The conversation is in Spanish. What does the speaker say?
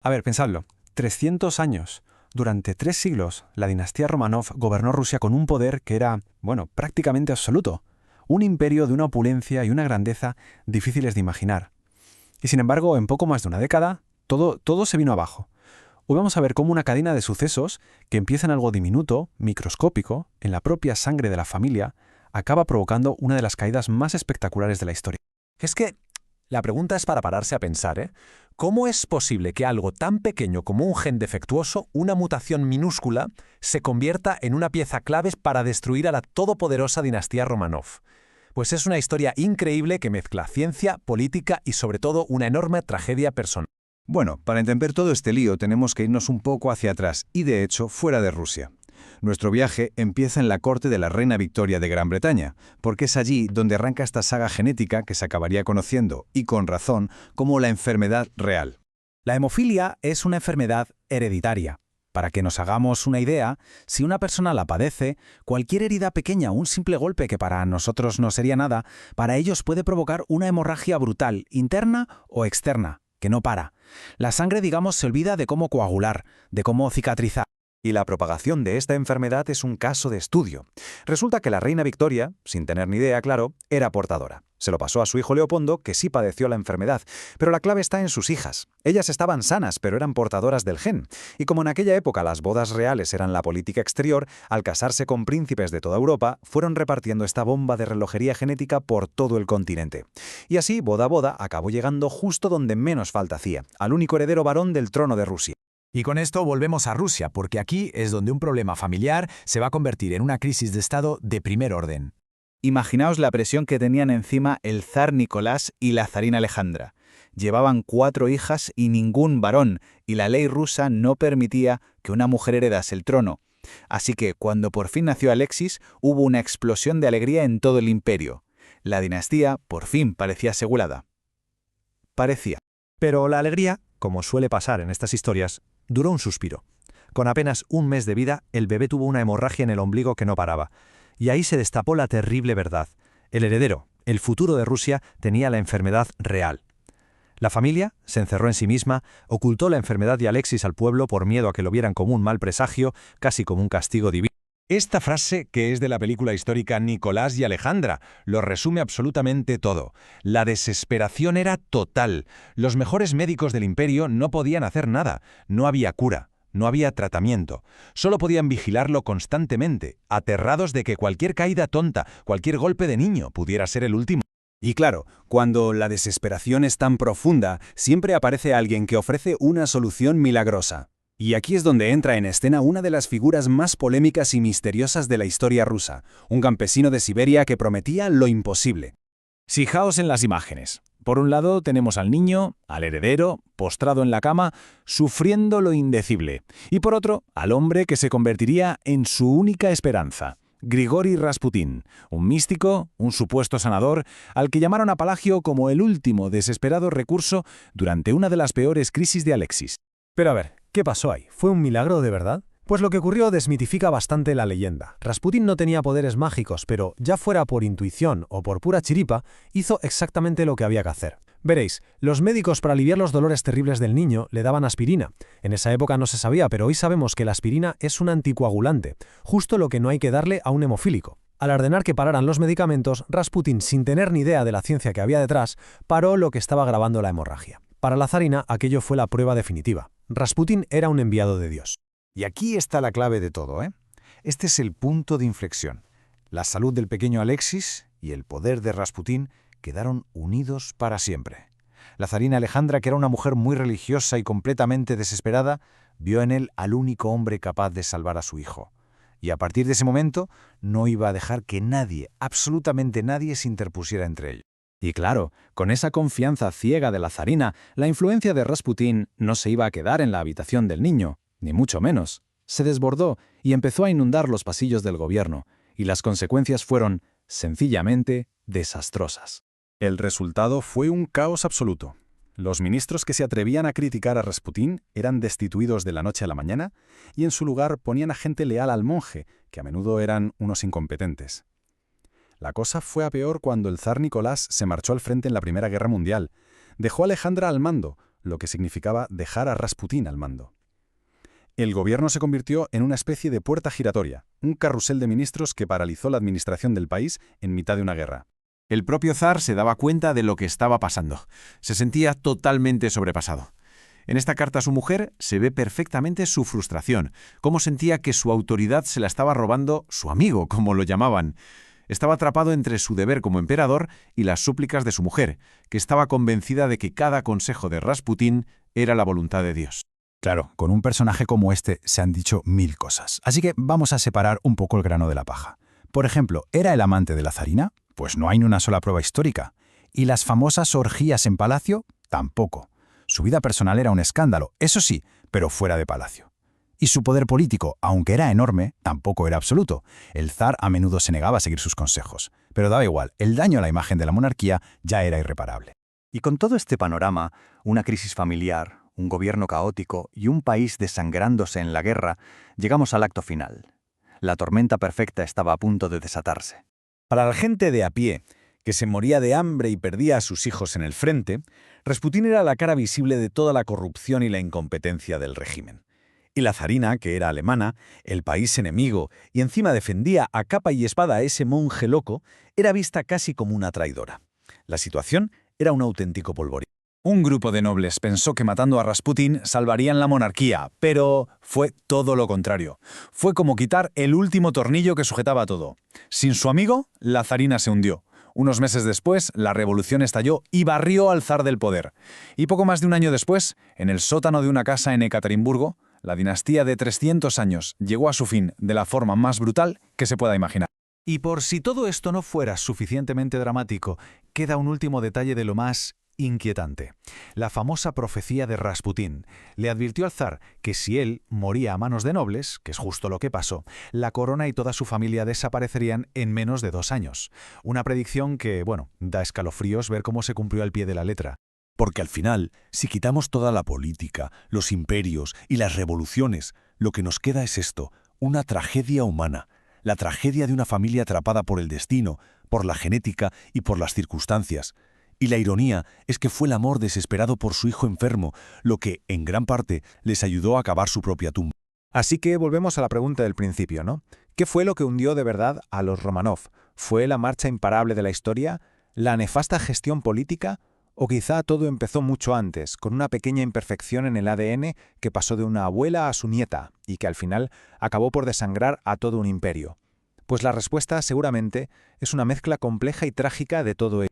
A ver, pensadlo. 300 años. Durante 3 siglos, la dinastía Romanov gobernó Rusia con un poder que era, bueno, prácticamente absoluto. Un imperio de una opulencia y una grandeza difíciles de imaginar. Y sin embargo, en poco más de una década, todo se vino abajo. Hoy vamos a ver cómo una cadena de sucesos que empieza en algo diminuto, microscópico, en la propia sangre de la familia, acaba provocando una de las caídas más espectaculares de la historia. Es que la pregunta es para pararse a pensar, ¿eh? ¿Cómo es posible que algo tan pequeño como un gen defectuoso, una mutación minúscula, se convierta en una pieza clave para destruir a la todopoderosa dinastía Romanov? Pues es una historia increíble que mezcla ciencia, política y sobre todo una enorme tragedia personal. Bueno, para entender todo este lío tenemos que irnos un poco hacia atrás y, de hecho, fuera de Rusia. Nuestro viaje empieza en la corte de la reina Victoria de Gran Bretaña, porque es allí donde arranca esta saga genética que se acabaría conociendo, y con razón, como la enfermedad real. La hemofilia es una enfermedad hereditaria. Para que nos hagamos una idea, si una persona la padece, cualquier herida pequeña o un simple golpe que para nosotros no sería nada, para ellos puede provocar una hemorragia brutal, interna o externa, que no para. La sangre, digamos, se olvida de cómo coagular, de cómo cicatrizar. Y la propagación de esta enfermedad es un caso de estudio. Resulta que la reina Victoria, sin tener ni idea, claro, era portadora. Se lo pasó a su hijo Leopoldo, que sí padeció la enfermedad, pero la clave está en sus hijas. Ellas estaban sanas, pero eran portadoras del gen. Y como en aquella época las bodas reales eran la política exterior, al casarse con príncipes de toda Europa, fueron repartiendo esta bomba de relojería genética por todo el continente. Y así, boda a boda, acabó llegando justo donde menos falta hacía, al único heredero varón del trono de Rusia. Y con esto volvemos a Rusia, porque aquí es donde un problema familiar se va a convertir en una crisis de Estado de primer orden. Imaginaos la presión que tenían encima el zar Nicolás y la zarina Alejandra. Llevaban 4 hijas y ningún varón, y la ley rusa no permitía que una mujer heredase el trono. Así que, cuando por fin nació Alexis, hubo una explosión de alegría en todo el imperio. La dinastía, por fin, parecía asegurada. Parecía. Pero la alegría, como suele pasar en estas historias, duró un suspiro. Con apenas un mes de vida, el bebé tuvo una hemorragia en el ombligo que no paraba. Y ahí se destapó la terrible verdad. El heredero, el futuro de Rusia, tenía la enfermedad real. La familia se encerró en sí misma, ocultó la enfermedad de Alexis al pueblo por miedo a que lo vieran como un mal presagio, casi como un castigo divino. Esta frase, que es de la película histórica Nicolás y Alejandra, lo resume absolutamente todo. La desesperación era total. Los mejores médicos del imperio no podían hacer nada. No había cura, no había tratamiento. Solo podían vigilarlo constantemente, aterrados de que cualquier caída tonta, cualquier golpe de niño pudiera ser el último. Y claro, cuando la desesperación es tan profunda, siempre aparece alguien que ofrece una solución milagrosa. Y aquí es donde entra en escena una de las figuras más polémicas y misteriosas de la historia rusa, un campesino de Siberia que prometía lo imposible. Fijaos en las imágenes. Por un lado tenemos al niño, al heredero, postrado en la cama, sufriendo lo indecible. Y por otro, al hombre que se convertiría en su única esperanza. Grigori Rasputín, un místico, un supuesto sanador, al que llamaron a Palagio como el último desesperado recurso durante una de las peores crisis de Alexis. Pero a ver, ¿qué pasó ahí? ¿Fue un milagro de verdad? Pues lo que ocurrió desmitifica bastante la leyenda. Rasputín no tenía poderes mágicos, pero ya fuera por intuición o por pura chiripa, hizo exactamente lo que había que hacer. Veréis, los médicos para aliviar los dolores terribles del niño le daban aspirina. En esa época no se sabía, pero hoy sabemos que la aspirina es un anticoagulante, justo lo que no hay que darle a un hemofílico. Al ordenar que pararan los medicamentos, Rasputín, sin tener ni idea de la ciencia que había detrás, paró lo que estaba agravando la hemorragia. Para la zarina, aquello fue la prueba definitiva. Rasputín era un enviado de Dios. Y aquí está la clave de todo, ¿eh? Este es el punto de inflexión. La salud del pequeño Alexis y el poder de Rasputín quedaron unidos para siempre. La zarina Alejandra, que era una mujer muy religiosa y completamente desesperada, vio en él al único hombre capaz de salvar a su hijo. Y a partir de ese momento no iba a dejar que nadie, absolutamente nadie, se interpusiera entre ellos. Y claro, con esa confianza ciega de la zarina, la influencia de Rasputín no se iba a quedar en la habitación del niño, ni mucho menos. Se desbordó y empezó a inundar los pasillos del gobierno, y las consecuencias fueron, sencillamente, desastrosas. El resultado fue un caos absoluto. Los ministros que se atrevían a criticar a Rasputín eran destituidos de la noche a la mañana, y en su lugar ponían a gente leal al monje, que a menudo eran unos incompetentes. La cosa fue a peor cuando el zar Nicolás se marchó al frente en la Primera Guerra Mundial. Dejó a Alejandra al mando, lo que significaba dejar a Rasputín al mando. El gobierno se convirtió en una especie de puerta giratoria, un carrusel de ministros que paralizó la administración del país en mitad de una guerra. El propio zar se daba cuenta de lo que estaba pasando. Se sentía totalmente sobrepasado. En esta carta a su mujer se ve perfectamente su frustración, cómo sentía que su autoridad se la estaba robando su amigo, como lo llamaban. Estaba atrapado entre su deber como emperador y las súplicas de su mujer, que estaba convencida de que cada consejo de Rasputín era la voluntad de Dios. Claro, con un personaje como este se han dicho 1000 cosas. Así que vamos a separar un poco el grano de la paja. Por ejemplo, ¿era el amante de la zarina? Pues no hay ni una sola prueba histórica. ¿Y las famosas orgías en palacio? Tampoco. Su vida personal era un escándalo, eso sí, pero fuera de palacio. Y su poder político, aunque era enorme, tampoco era absoluto. El zar a menudo se negaba a seguir sus consejos. Pero daba igual, el daño a la imagen de la monarquía ya era irreparable. Y con todo este panorama, una crisis familiar, un gobierno caótico y un país desangrándose en la guerra, llegamos al acto final. La tormenta perfecta estaba a punto de desatarse. Para la gente de a pie, que se moría de hambre y perdía a sus hijos en el frente, Rasputín era la cara visible de toda la corrupción y la incompetencia del régimen. Y la zarina, que era alemana, el país enemigo, y encima defendía a capa y espada a ese monje loco, era vista casi como una traidora. La situación era un auténtico polvorín. Un grupo de nobles pensó que matando a Rasputín salvarían la monarquía, pero fue todo lo contrario. Fue como quitar el último tornillo que sujetaba todo. Sin su amigo, la zarina se hundió. Unos meses después, la revolución estalló y barrió al zar del poder. Y poco más de un año después, en el sótano de una casa en Ekaterimburgo, la dinastía de 300 años llegó a su fin de la forma más brutal que se pueda imaginar. Y por si todo esto no fuera suficientemente dramático, queda un último detalle de lo más inquietante. La famosa profecía de Rasputín le advirtió al zar que si él moría a manos de nobles, que es justo lo que pasó, la corona y toda su familia desaparecerían en menos de 2 años. Una predicción que, da escalofríos ver cómo se cumplió al pie de la letra. Porque al final, si quitamos toda la política, los imperios y las revoluciones, lo que nos queda es esto, una tragedia humana. La tragedia de una familia atrapada por el destino, por la genética y por las circunstancias. Y la ironía es que fue el amor desesperado por su hijo enfermo lo que, en gran parte, les ayudó a cavar su propia tumba. Así que volvemos a la pregunta del principio, ¿no? ¿Qué fue lo que hundió de verdad a los Románov? ¿Fue la marcha imparable de la historia? ¿La nefasta gestión política? ¿O quizá todo empezó mucho antes, con una pequeña imperfección en el ADN que pasó de una abuela a su nieta y que al final acabó por desangrar a todo un imperio? Pues la respuesta seguramente es una mezcla compleja y trágica de todo ello.